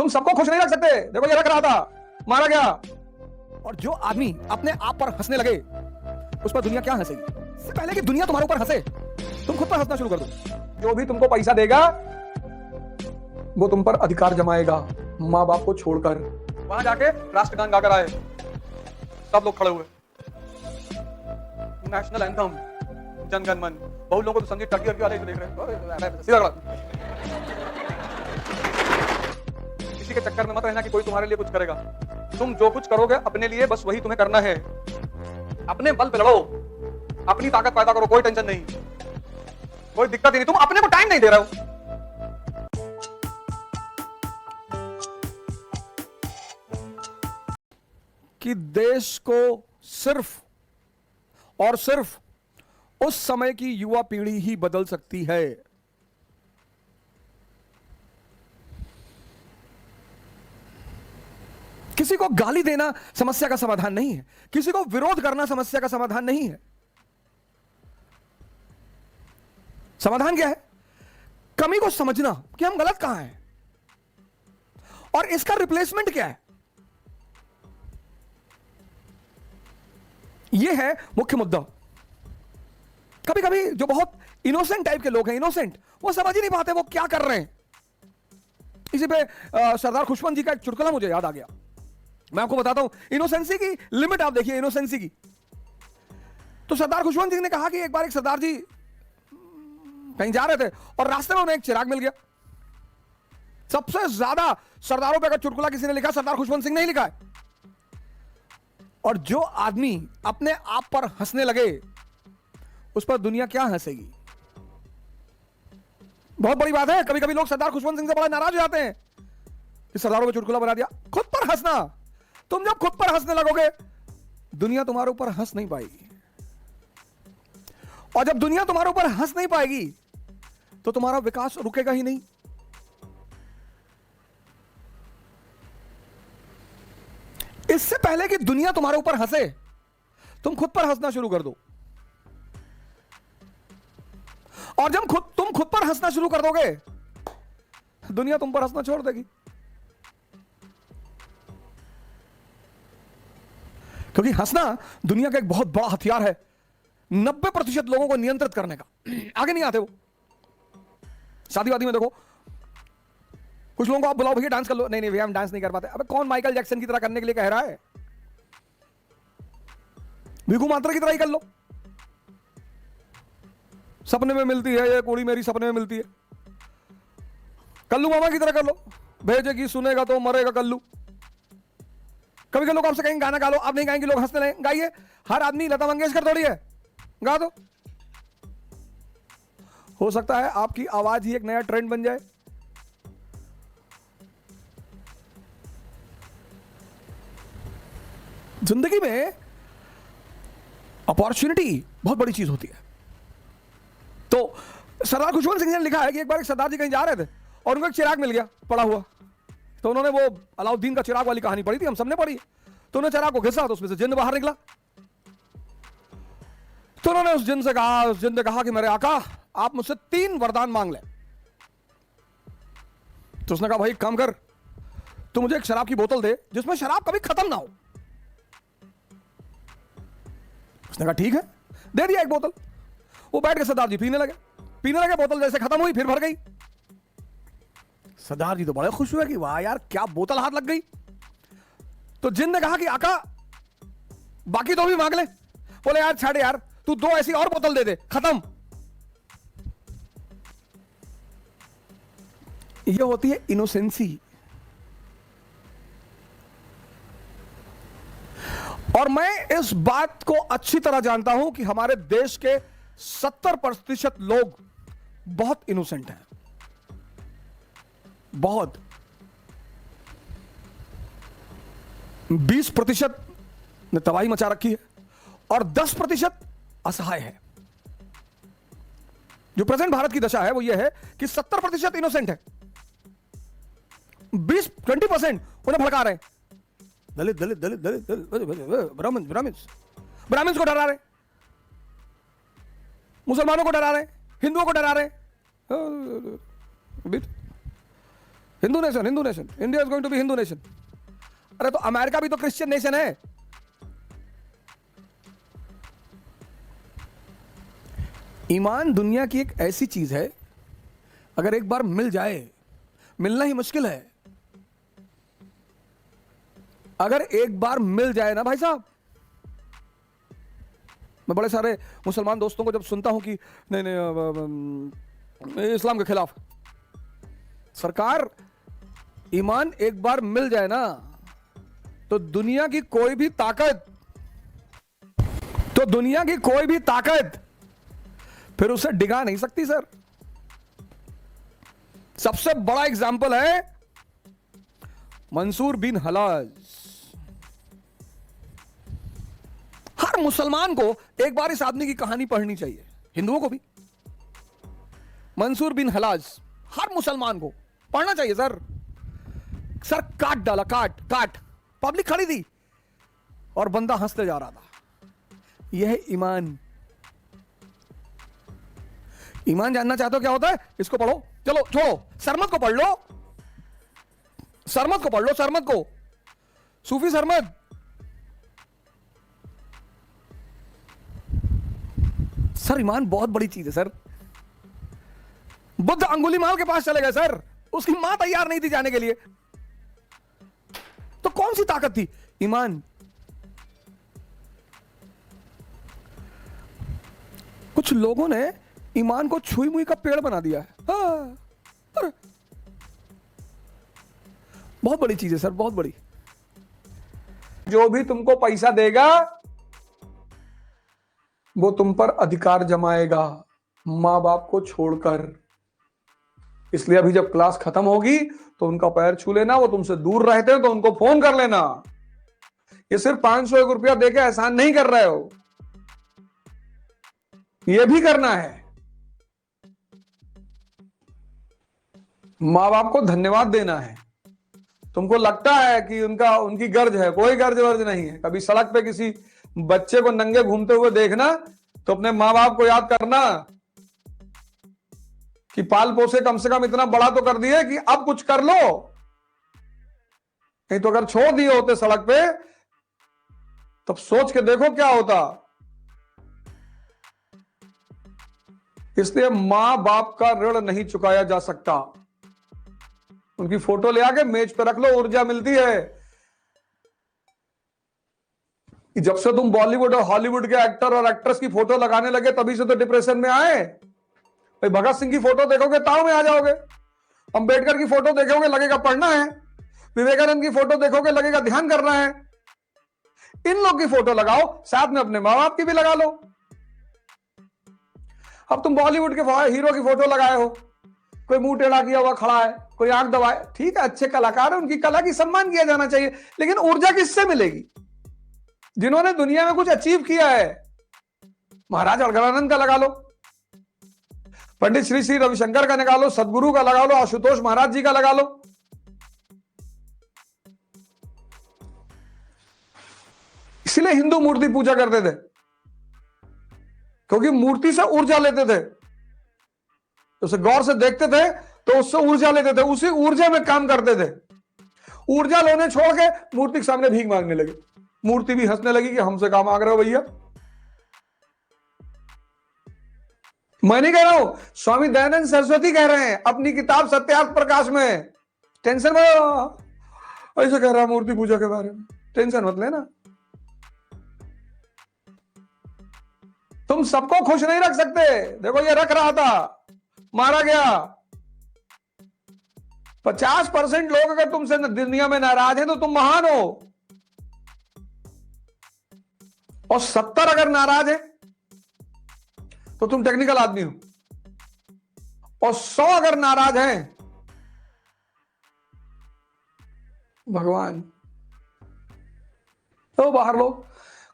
तुम सबको खुश नहीं रख सकते। देखो ये रख रहा था, मारा गया। और जो आदमी अपने आप पर हंसने लगे उस पर दुनिया क्या हंसेगी? इससे पहले कि दुनिया तुम्हारे ऊपर हंसे तुम खुद पर हंसना शुरू कर दो। जो भी तुमको पैसा देगा वो तुम पर अधिकार जमाएगा, माँ बाप को छोड़कर। वहां जाके राष्ट्रगान गाकर आए, सब लोग खड़े हुए, नेशनल एंथम जन गण मन। बहुत लोगों को तो संगीत टर्की वाले देख रहे हैं, सीधा खड़ा। किसी के चक्कर में मत रहना कि कोई तुम्हारे लिए कुछ करेगा। तुम जो कुछ करोगे अपने लिए, बस वही तुम्हें करना है। अपने बल पे लड़ो, अपनी ताकत पैदा करो, कोई टेंशन नहीं, कोई दिक्कत ही नहीं। तुम अपने को टाइम नहीं दे रहे हो। कि देश को सिर्फ और सिर्फ उस समय की युवा पीढ़ी ही बदल सकती है। किसी को गाली देना समस्या का समाधान नहीं है, किसी को विरोध करना समस्या का समाधान नहीं है। समाधान क्या है? कमी को समझना कि हम गलत कहां हैं और इसका रिप्लेसमेंट क्या है। यह है मुख्य मुद्दा। कभी कभी जो बहुत इनोसेंट टाइप के लोग हैं, इनोसेंट, वो समझ ही नहीं पाते वो क्या कर रहे हैं। इसी पे सरदार खुशवंत जी का एक चुटकुला मुझे याद आ गया, मैं आपको बताता हूं। इनोसेंसी की लिमिट आप देखिए, इनोसेंसी की। तो सरदार खुशवंत जी ने कहा कि एक बार एक सरदार जी कहीं जा रहे थे और रास्ते में उन्हें एक चिराग मिल गया। सबसे ज्यादा सरदारों पे अगर चुटकुला किसी ने लिखा, सरदार खुशवंत सिंह ने ही लिखा है। और जो आदमी अपने आप पर हंसने लगे उस पर दुनिया क्या हंसेगी। बहुत बड़ी बात है। कभी कभी लोग सरदार खुशवंत सिंह से बड़ा नाराज हो जाते हैं कि सरदारों पे चुटकुला बना दिया। खुद पर हंसना, तुम जब खुद पर हंसने लगोगे दुनिया तुम्हारे ऊपर हंस नहीं पाएगी। और जब दुनिया तुम्हारे ऊपर हंस नहीं पाएगी तो तुम्हारा विकास रुकेगा ही नहीं। इससे पहले कि दुनिया तुम्हारे ऊपर हंसे तुम खुद पर हंसना शुरू कर दो। और जब तुम खुद पर हंसना शुरू कर दोगे दुनिया तुम पर हंसना छोड़ देगी। क्योंकि हंसना दुनिया का एक बहुत बड़ा हथियार है 90% लोगों को नियंत्रित करने का। आगे नहीं आते वो। शादी वादी में देखो, कुछ लोगों को आप बुलाओ भैया डांस कर लो, नहीं नहीं भैया हम डांस नहीं कर पाते। अबे कौन माइकल जैक्सन की तरह करने के लिए कह रहा है? भिखू मात्रा की तरह ही कर लो। सपने में मिलती है ये कुड़ी मेरी, सपने में मिलती है। कल्लू मामा की तरह कर लो, भेजेगी सुनेगा तो मरेगा कल्लू। कभी कभी लोग आपसे कहेंगे गाना गा लो, आप नहीं गाएंगे, लोग हंसने लगेंगे। गाइए, हर आदमी लता मंगेशकर थोड़ी है, गा दो। हो सकता है आपकी आवाज ही एक नया ट्रेंड बन जाए। जिंदगी में अपॉर्चुनिटी बहुत बड़ी चीज होती है। तो सरदार खुशवंत सिंह ने लिखा है कि एक बार एक सरदार जी कहीं जा रहे थे और उनको एक चिराग मिल गया पड़ा हुआ। तो उन्होंने वो अलाउद्दीन का चिराग वाली कहानी पढ़ी थी, हम सबने पढ़ी। तो उन्होंने चिराग को घिसा तो उसमें से जिन्न बाहर निकला। तो उन्होंने उस जिन्न ने कहा कि मेरे आका आप मुझसे 3 वरदान मांग ले। तो उसने कहा भाई काम कर, तू मुझे एक शराब की बोतल दे जिसमें शराब कभी खत्म ना हो। उसने कहा ठीक है, दे दिया एक बोतल। वो बैठ के सरदार जी पीने लगे, बोतल जैसे खत्म हुई फिर भर गई। सरदार जी तो बड़े खुश हुए कि वाह यार क्या बोतल हाथ लग गई। तो जिन ने कहा कि आका बाकी 2 भी मांग ले। बोले यार छाड़ यार, तू 2 ऐसी और बोतल दे दे, खत्म। ये होती है इनोसेंसी। और मैं इस बात को अच्छी तरह जानता हूं कि हमारे देश के 70% लोग बहुत इनोसेंट हैं, बहुत। 20% ने तबाही मचा रखी है और 10% असहाय है। जो प्रेजेंट भारत की दशा है वो ये है कि 70% इनोसेंट है, 20% उन्हें भड़का रहे हैं। दलित दलित दलित दलित ब्राह्मण को डरा रहे, मुसलमानों को डरा रहे, हिंदुओं को डरा रहे। Hindu nation, Hindu nation, India is going to be Hindu nation. अरे तो अमेरिका भी तो क्रिश्चियन नेशन है। ईमान दुनिया की एक ऐसी चीज है, अगर एक बार मिल जाए, मिलना ही मुश्किल है। अगर एक बार मिल जाए ना भाई साहब, मैं बड़े सारे मुसलमान दोस्तों को जब सुनता हूं कि नहीं नहीं इस्लाम के खिलाफ, सरकार ईमान एक बार मिल जाए ना तो दुनिया की कोई भी ताकत, फिर उसे डिगा नहीं सकती सर। सबसे बड़ा एग्जाम्पल है मंसूर बिन हलाज। हर मुसलमान को एक बार इस आदमी की कहानी पढ़नी चाहिए, हिंदुओं को भी। मंसूर बिन हलाज हर मुसलमान को पढ़ना चाहिए सर। सर काट डाला, काट, पब्लिक खड़ी थी और बंदा हंसते जा रहा था। यह ईमान जानना चाहते हो क्या होता है? इसको पढ़ो। चलो छोड़ो, सरमद को पढ़ लो, सरमद को, सूफी सरमद। सर ईमान बहुत बड़ी चीज है सर। बुद्ध अंगुलीमाल के पास चले गए सर, उसकी मां तैयार नहीं थी जाने के लिए, तो कौन सी ताकत थी? ईमान। कुछ लोगों ने ईमान को छुई मुई का पेड़ बना दिया है। हाँ, बहुत बड़ी चीज है सर, बहुत बड़ी। जो भी तुमको पैसा देगा वो तुम पर अधिकार जमाएगा, मां बाप को छोड़कर। इसलिए अभी जब क्लास खत्म होगी तो उनका पैर छू लेना। वो तुमसे दूर रहते हैं तो उनको फोन कर लेना। ये सिर्फ 501 रुपया देके एहसान नहीं कर रहे हो, ये भी करना है। मां बाप को धन्यवाद देना है। तुमको लगता है कि उनकी गर्ज है, कोई गर्ज वर्ज नहीं है। कभी सड़क पे किसी बच्चे को नंगे घूमते हुए देखना तो अपने मां बाप को याद करना कि पाल पोसे कम से कम इतना बड़ा तो कर दिए कि अब कुछ कर लो। नहीं तो अगर छोड़ दिए होते सड़क पे तब सोच के देखो क्या होता। इसलिए मां बाप का ऋण नहीं चुकाया जा सकता। उनकी फोटो ले आके मेज पे रख लो, ऊर्जा मिलती है। जब से तुम बॉलीवुड और हॉलीवुड के एक्टर और एक्ट्रेस की फोटो लगाने लगे तभी से तो डिप्रेशन में आए। भाई भगत सिंह की फोटो देखोगे ताव में आ जाओगे, अंबेडकर की फोटो देखोगे लगेगा पढ़ना है, विवेकानंद की फोटो देखोगे लगेगा ध्यान करना है। इन लोग की फोटो लगाओ, साथ में अपने मां बाप की भी लगा लो। अब तुम बॉलीवुड के हीरो की फोटो लगाए हो, कोई मुंह टेढ़ा किया हुआ खड़ा है, कोई आंख दबाए, ठीक है अच्छे कलाकार है, उनकी कला की सम्मान किया जाना चाहिए, लेकिन ऊर्जा किससे मिलेगी? जिन्होंने दुनिया में कुछ अचीव किया है। महाराज अड़गड़ानंद का लगा लो, पंडित श्री श्री रविशंकर का लगा लो, सदगुरु का लगा लो, आशुतोष महाराज जी का लगा लो। इसलिए हिंदू मूर्ति पूजा करते थे, क्योंकि मूर्ति से ऊर्जा लेते थे। उसे गौर से देखते थे तो उससे ऊर्जा लेते थे, उसी ऊर्जा में काम करते थे। ऊर्जा लेने छोड़ के मूर्ति के सामने भीख मांगने लगे। मूर्ति भी हंसने लगी कि हमसे काम मांग रहे हो भैया। मैं नहीं कह रहा हूं, स्वामी दयानंद सरस्वती कह रहे हैं अपनी किताब सत्यार्थ प्रकाश में। टेंशन मत, ऐसे कह रहा मूर्ति पूजा के बारे में, टेंशन मत लेना। तुम सबको खुश नहीं रख सकते। देखो ये रख रहा था, मारा गया। 50% लोग अगर तुमसे दुनिया में नाराज हैं तो तुम महान हो, और 70 अगर नाराज है तो तुम टेक्निकल आदमी हो, और 100 अगर नाराज हैं, भगवान। तो बाहर लोग,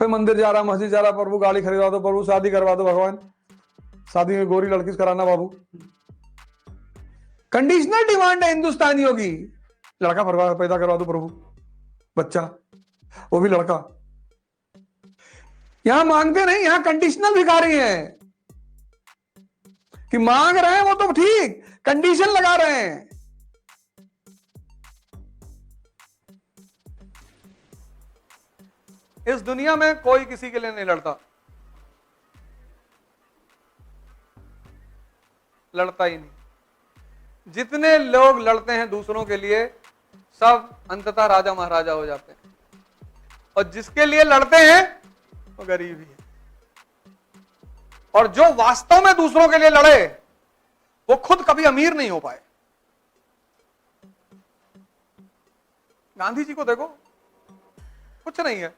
कोई मंदिर जा रहा, मस्जिद जा रहा, प्रभु गाड़ी खरीदवा दो, प्रभु शादी करवा दो, भगवान शादी में गोरी लड़की से कराना बाबू। कंडीशनल डिमांड है हिंदुस्तानियों की। लड़का पैदा करवा दो प्रभु, बच्चा, वो भी लड़का। यहां मांगते नहीं, यहां कंडीशनल भिखारी हैं कि मांग रहे हैं वो तो ठीक, कंडीशन लगा रहे हैं। इस दुनिया में कोई किसी के लिए नहीं लड़ता, लड़ता ही नहीं। जितने लोग लड़ते हैं दूसरों के लिए, सब अंततः राजा महाराजा हो जाते हैं, और जिसके लिए लड़ते हैं वो गरीब ही है। और जो वास्तव में दूसरों के लिए लड़े वो खुद कभी अमीर नहीं हो पाए। गांधी जी को देखो, कुछ नहीं है,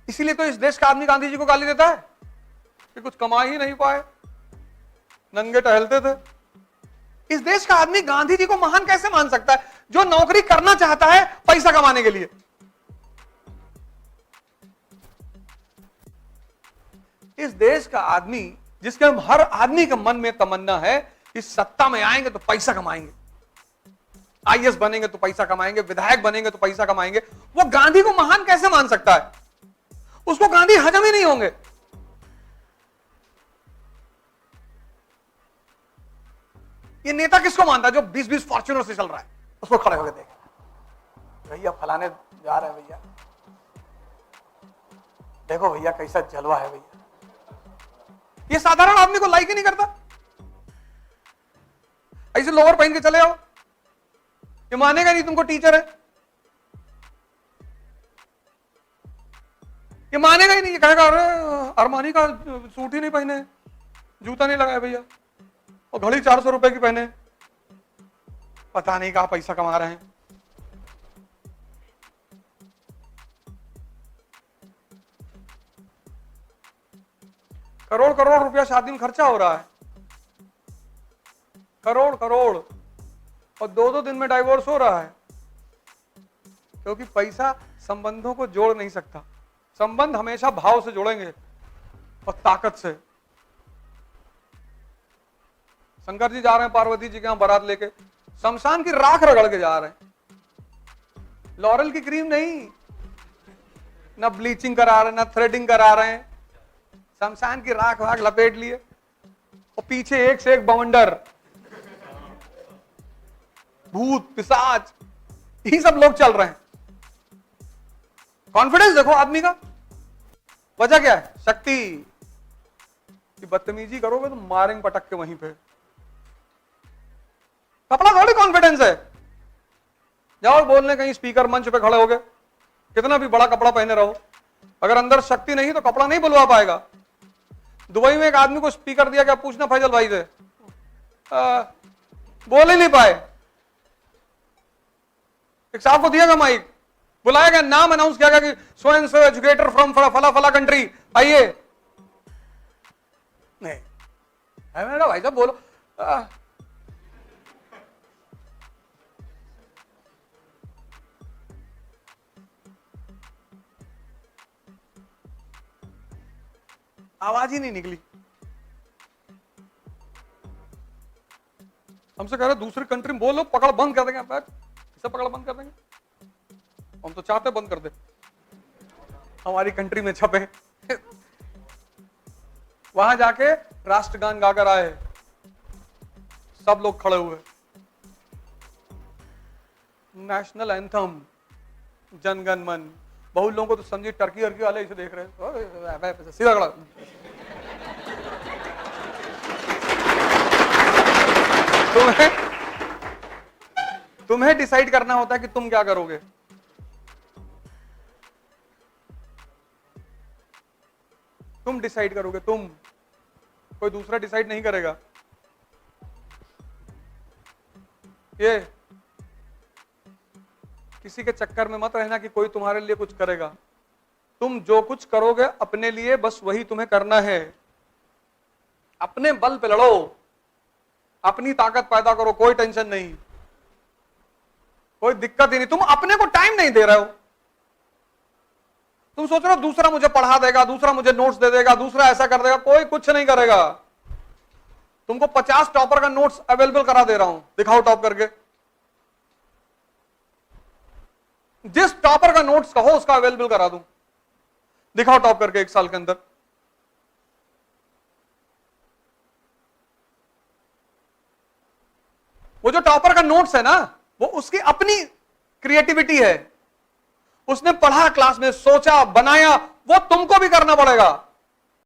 इसीलिए तो इस देश का आदमी गांधी जी को गाली देता है कि कुछ कमा ही नहीं पाए, नंगे टहलते थे। इस देश का आदमी गांधी जी को महान कैसे मान सकता है, जो नौकरी करना चाहता है पैसा कमाने के लिए। इस देश का आदमी, जिसके हर आदमी के मन में तमन्ना है कि सत्ता में आएंगे तो पैसा कमाएंगे, आईएएस बनेंगे तो पैसा कमाएंगे, विधायक बनेंगे तो पैसा कमाएंगे, वो गांधी को महान कैसे मान सकता है? उसको गांधी हजम ही नहीं होंगे। ये नेता किसको मानता है जो 20-20 फॉर्च्यूनर से चल रहा है? उसको खड़े होकर देख, भैया फलाने जा रहे हैं, भैया देखो भैया कैसा जलवा है भैया। ये साधारण आदमी को लाइक ही नहीं करता। ऐसे लोअर पहन के चले आओ, ये मानेगा नहीं तुमको टीचर है, ये मानेगा ही नहीं। ये कहेगा अरे अरमानी का सूट ही नहीं पहने, जूता नहीं लगाया भैया, और घड़ी 400 रुपए की पहने, पता नहीं कहां पैसा कमा रहे हैं। करोड़ करोड़ रुपया शादी में खर्चा हो रहा है, करोड़ करोड़, और 2-2 दिन में डाइवोर्स हो रहा है, क्योंकि पैसा संबंधों को जोड़ नहीं सकता। संबंध हमेशा भाव से जोड़ेंगे और ताकत से। शंकर जी जा रहे हैं पार्वती जी के यहां बारात लेके, शमशान की राख रगड़ के जा रहे हैं, लॉरेल की क्रीम नहीं, ना ब्लीचिंग करा रहे, ना थ्रेडिंग करा रहे हैं, शमशान की राख वाख लपेट लिए, और पीछे एक से एक बवंडर, भूत पिशाच, यही सब लोग चल रहे हैं। कॉन्फिडेंस देखो आदमी का, वजह क्या है? शक्ति। कि बदतमीजी करोगे तो मारेंगे पटक के वहीं पे। कपड़ा थोड़ी कॉन्फिडेंस है। जाओ बोलने कहीं स्पीकर मंच पे खड़े हो गए, कितना भी बड़ा कपड़ा पहने रहो, अगर अंदर शक्ति नहीं तो कपड़ा नहीं बुलवा पाएगा। दुबई में एक आदमी को स्पीकर दिया, क्या पूछना फैजल भाई से, बोल ही नहीं पाए। एक साहब को दिया गया माइक, बुलाया गया, नाम अनाउंस किया गया कि so and so educator from फला फला कंट्री, आइए। नहीं मैंने भाई साहब बोलो। आवाज ही नहीं निकली। हमसे कह रहे दूसरी कंट्री में बोलो, पकड़ बंद कर देंगे, इसे पकड़ बंद कर देंगे। हम तो चाहते बंद कर दे, हमारी कंट्री में छपे। वहां जाके राष्ट्रगान गाकर आए, सब लोग खड़े हुए, नेशनल एंथम जनगण मन। बहुत लोगों को तो समझी टर्की अर्की वाले इसे देख रहे हैं, सीधा खड़ा। तुम्हें डिसाइड करना होता है कि तुम क्या करोगे। तुम डिसाइड करोगे, तुम, कोई दूसरा डिसाइड नहीं करेगा। ये किसी के चक्कर में मत रहना कि कोई तुम्हारे लिए कुछ करेगा। तुम जो कुछ करोगे अपने लिए, बस वही तुम्हें करना है। अपने बल पे लड़ो, अपनी ताकत पैदा करो, कोई टेंशन नहीं, कोई दिक्कत ही नहीं। तुम अपने को टाइम नहीं दे रहे हो। तुम सोच रहे हो दूसरा मुझे पढ़ा देगा, दूसरा मुझे नोट्स दे देगा, दूसरा ऐसा कर देगा। कोई कुछ नहीं करेगा। तुमको 50 टॉपर का नोट्स अवेलेबल करा दे रहा हूं, दिखाओ टॉप करके। जिस टॉपर का नोट्स कहो उसका अवेलेबल करा दूं, दिखाओ टॉप करके 1 साल के अंदर। वो जो टॉपर का नोट्स है ना, वो उसकी अपनी क्रिएटिविटी है, उसने पढ़ा क्लास में, सोचा, बनाया, वो तुमको भी करना पड़ेगा।